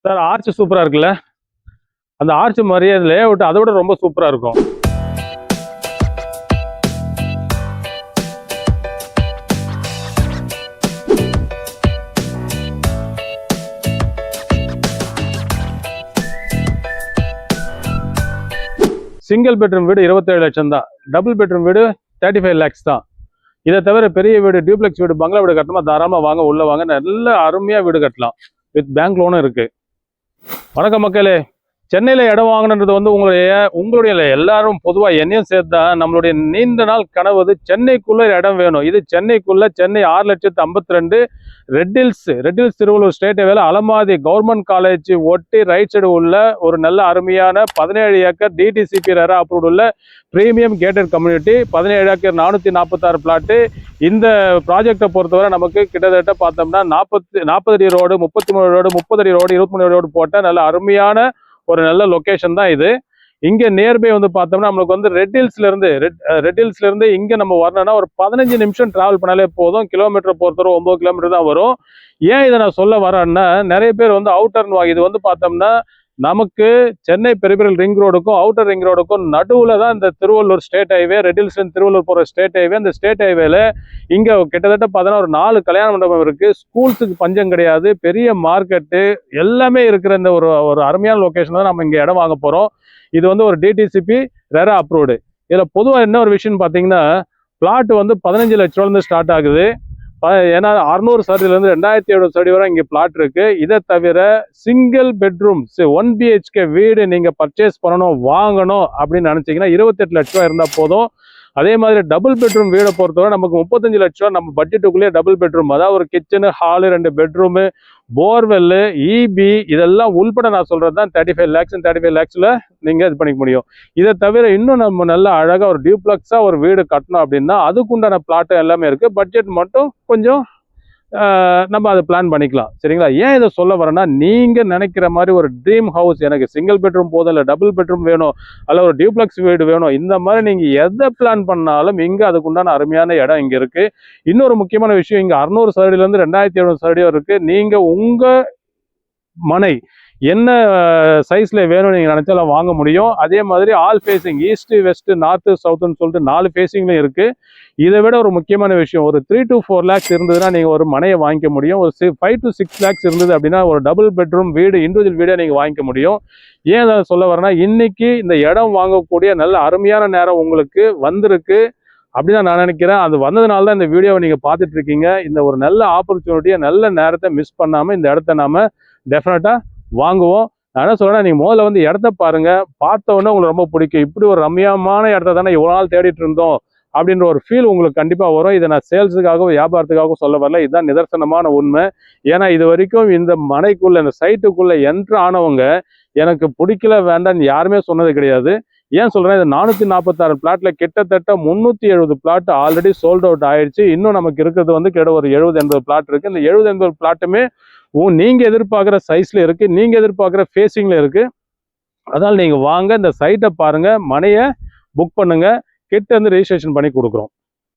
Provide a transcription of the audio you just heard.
Sir arch சூப்பரா இருக்குல்ல. அந்த ஆர்ச் மாதிரியே லே அவுட் அதை விட ரொம்ப சூப்பரா இருக்கும். சிங்கிள் பெட்ரூம் வீடு 27 லட்சம் தான். டபுள் பெட்ரூம் வீடு 35 lakhs தான். இதை தவிர பெரிய வீடு, டியூப்ளெக்ஸ் வீடு, பங்களா வீடு கட்டணுமா தாராளமா வாங்க, உள்ள வாங்க, நல்ல அருமையா வீடு கட்டலாம். வித் பேங்க் லோனும் இருக்கு. வணக்கம் மக்களே. சென்னையில இடம் வாங்கணுன்றது வந்து உங்களுடைய எல்லாரும் பொதுவா என்னையும் சேர்த்தா நம்மளுடைய நீண்ட நாள் கனவு சென்னைக்குள்ள இடம் வேணும். இது சென்னைக்குள்ள Chennai 6,52,000 Red Hills Tiruvallur state வேலை அலமாதி கவர்மெண்ட் காலேஜ் ஒட்டி ரைட் சைடு உள்ள ஒரு நல்ல அருமையான 17 ஏக்கர் டிடிசிபி ரெரா அப்ரூவ்ட் உள்ள premium gated community. 17 acre 446 plot. இந்த ப்ராஜெக்டை பொறுத்தவரை நமக்கு கிட்டத்தட்ட பார்த்தோம்னா 40 அடி ரோடு, 33 ரோடு, 30 அடி ரோடு, 23 ரோடு போட்ட நல்ல அருமையான ஒரு நல்ல லொகேஷன் தான் இது. இங்க நியர்பை வந்து பார்த்தோம்னா நம்மளுக்கு வந்து ரெட் ஹில்ஸ்ல இருந்து இங்க நம்ம வரணும்னா ஒரு 15 நிமிஷம் டிராவல் பண்ணாலே போதும். கிலோமீட்டர் பொறுத்தவரை 9 கிலோமீட்டர் தான் வரும். ஏன் இதை நான் சொல்ல வரேன்னா, நிறைய பேர் வந்து அவுட்டர்னு இது வந்து பார்த்தோம்னா நமக்கு சென்னை பெரிபெரல் ரிங் ரோடுக்கும் அவுட்டர் ரிங் ரோடுக்கும் நடுவில் தான் இந்த திருவள்ளூர் ஸ்டேட் ஹைவே, ரெட் ஹில்ஸ்ல திருவள்ளூர் போகிற ஸ்டேட் ஹைவே. இந்த ஸ்டேட் ஹைவேல இங்கே கிட்டத்தட்ட பார்த்தோன்னா ஒரு 4 கல்யாண மண்டபம் இருக்கு. ஸ்கூல்ஸுக்கு பஞ்சம் கிடையாது. பெரிய மார்க்கெட்டு எல்லாமே இருக்கிற இந்த ஒரு அருமையான லொக்கேஷன் தான் நம்ம இங்கே இடம் வாங்க போகிறோம். இது வந்து ஒரு டிடிசிபி ரெரா அப்ரூவ்டு. இதில் பொதுவாக என்ன ஒரு விஷயம்னு பார்த்தீங்கன்னா, பிளாட் வந்து 15 லட்ச ரூபாயிலிருந்து ஸ்டார்ட் ஆகுது. ஏன்னா 600 சதுரடியிலிருந்து 2700 சதுரடி வரை இங்கே பிளாட் இருக்கு. இதை தவிர சிங்கிள் பெட்ரூம் 1 BHK வீடு நீங்க பர்ச்சேஸ் பண்ணணும், வாங்கணும் அப்படின்னு நினைச்சீங்கன்னா 28 லட்ச ரூபா இருந்தா போதும். அதே மாதிரி டபுள் பெட்ரூம் வீடை பொறுத்தவரை நமக்கு 35 லட்ச ரூபா நம்ம பட்ஜெட்டுக்குள்ளேயே டபுள் பெட்ரூம், அதாவது ஒரு kitchen, hall, 2 bedroom, borewell, EB இதெல்லாம் உள்பட நான் சொல்றது தான் 35 lakhs. 35 lakhsல நீங்க இது பண்ணிக்க முடியும். இதை தவிர இன்னும் நம்ம நல்லா அழகா ஒரு டியூப்ளெக்ஸா ஒரு வீடு கட்டணும் அப்படின்னா அதுக்குண்டான பிளாட் எல்லாமே இருக்கு. பட்ஜெட் மட்டும் கொஞ்சம் நம்ம அதை பிளான் பண்ணிக்கலாம். சரிங்களா? ஏன் இதை சொல்ல வரேன்னா, நீங்க நினைக்கிற மாதிரி ஒரு ட்ரீம் ஹவுஸ், எனக்கு சிங்கிள் பெட்ரூம் போதும், இல்லை டபுள் பெட்ரூம் வேணும், அல்ல ஒரு டியூப்ளெக்ஸ் வீடு வேணும், இந்த மாதிரி நீங்க எதை பிளான் பண்ணாலும் இங்க அதுக்குண்டான அருமையான இடம் இங்க இருக்கு. இன்னொரு முக்கியமான விஷயம், இங்க 600 சதுரடியிலிருந்து 2700 சதுரடி இருக்கு. நீங்க உங்க மனை என்ன சைஸ்ல வேணும்னு நீங்க நினைச்சாலும் வாங்க முடியும். அதே மாதிரி all facing, east, west, north, சவுத்னு சொல்லிட்டு 4 ஃபேசிங்லையும் இருக்கு. இதை விட ஒரு முக்கியமான விஷயம், ஒரு 3 to 4 lakhs இருந்ததுன்னா நீங்க ஒரு மனையை வாங்கிக்க முடியும். ஒரு 5 to 6 lakhs இருந்தது அப்படின்னா ஒரு டபுள் பெட்ரூம் வீடு, இண்டிவிஜுவல் வீடை நீங்க வாங்கிக்க முடியும். ஏன் அதை சொல்ல வரேன்னா, இன்னைக்கு இந்த இடம் வாங்கக்கூடிய நல்ல அருமையான நேரம் உங்களுக்கு வந்திருக்கு அப்படின்னு நான் நினைக்கிறேன். அது வந்ததுனால தான் இந்த வீடியோவை நீங்க பார்த்துட்டு இருக்கீங்க. இந்த ஒரு நல்ல ஆப்பர்ச்சுனிட்டியை, நல்ல நேரத்தை மிஸ் பண்ணாம இந்த இடத்த நாம டெஃபினட்டா வாங்குவோம். நான் என்ன சொல்றேன், நீங்க முதல்ல வந்து இடத்த பாருங்க. பார்த்த உடனே உங்களுக்கு ரொம்ப பிடிக்கும். இப்படி ஒரு ரம்மியமான இடத்த தானே இவ்வளவு நாள் தேடிட்டு இருந்தோம் அப்படின்ற ஒரு ஃபீல் உங்களுக்கு கண்டிப்பா வரும். இதை நான் சேல்ஸுக்காகவும் வியாபாரத்துக்காகவும் சொல்ல வரல, இதுதான் நிதர்சனமான உண்மை. ஏன்னா இது வரைக்கும் இந்த மனைக்குள்ள, இந்த சைட்டுக்குள்ள என்ட்ரு ஆனவங்க எனக்கு பிடிக்கல, வேண்டாம்னு யாருமே சொன்னது கிடையாது. ஏன் சொல்றேன், இது 446 பிளாட்ல கிட்டத்தட்ட 370 பிளாட் ஆல்ரெடி சோல்ட் அவுட் ஆயிடுச்சு. இன்னும் நமக்கு இருக்கிறது வந்து கிட்ட ஒரு 70-80 பிளாட் இருக்கு. இந்த 70-80 பிளாட்டுமே நீங்க எதிர்பார்க்குற சைஸ்ல இருக்கு, நீங்க எதிர்பார்க்குற ஃபேஸிங்ல இருக்கு. அதனால நீங்க வாங்க, இந்த சைட்டை பாருங்க, மனையை புக் பண்ணுங்க, கிட்ட இருந்து ரெஜிஸ்ட்ரேஷன் பண்ணி கொடுக்குறோம்.